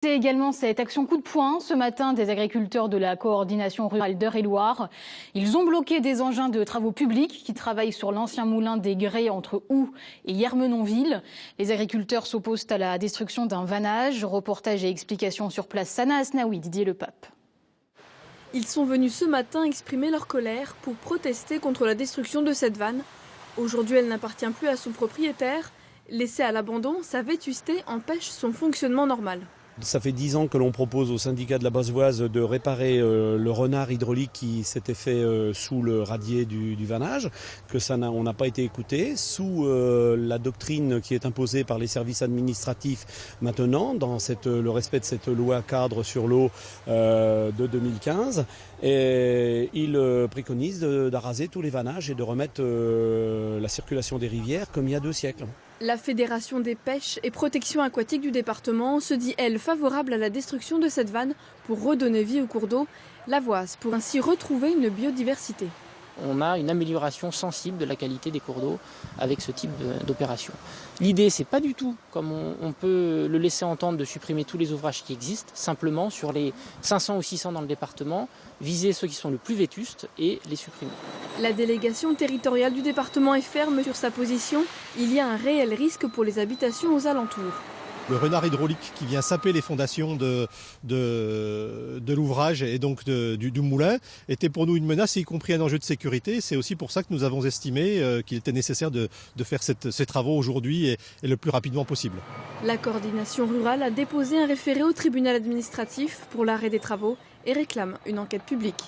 C'est également cette action coup de poing ce matin des agriculteurs de la coordination rurale d'Eure-et-Loir. Ils ont bloqué des engins de travaux publics qui travaillent sur l'ancien moulin des Grès entre Houx et Yermenonville. Les agriculteurs s'opposent à la destruction d'un vannage. Reportage et explications sur place, Sana Asnaoui, Didier Lepape. Ils sont venus ce matin exprimer leur colère pour protester contre la destruction de cette vanne. Aujourd'hui, elle n'appartient plus à son propriétaire. Laissée à l'abandon, sa vétusté empêche son fonctionnement normal. Ça fait 10 ans que l'on propose au syndicat de la Bazoise de réparer le renard hydraulique qui s'était fait sous le radier du vannage, on n'a pas été écouté, sous la doctrine qui est imposée par les services administratifs maintenant, dans le respect de cette loi cadre sur l'eau de 2015. Et il préconise d'araser tous les vannages et de remettre la circulation des rivières comme il y a 2 siècles. La Fédération des pêches et protection aquatique du département se dit, elle, favorable à la destruction de cette vanne pour redonner vie au cours d'eau, l'Avoise, pour ainsi retrouver une biodiversité. On a une amélioration sensible de la qualité des cours d'eau avec ce type d'opération. L'idée, c'est pas du tout, comme on peut le laisser entendre, de supprimer tous les ouvrages qui existent, simplement sur les 500 ou 600 dans le département, viser ceux qui sont le plus vétustes et les supprimer. La délégation territoriale du département est ferme sur sa position. Il y a un réel risque pour les habitations aux alentours. Le renard hydraulique qui vient saper les fondations de l'ouvrage et donc du moulin était pour nous une menace, y compris un enjeu de sécurité. C'est aussi pour ça que nous avons estimé qu'il était nécessaire de faire ces travaux aujourd'hui et le plus rapidement possible. La coordination rurale a déposé un référé au tribunal administratif pour l'arrêt des travaux et réclame une enquête publique.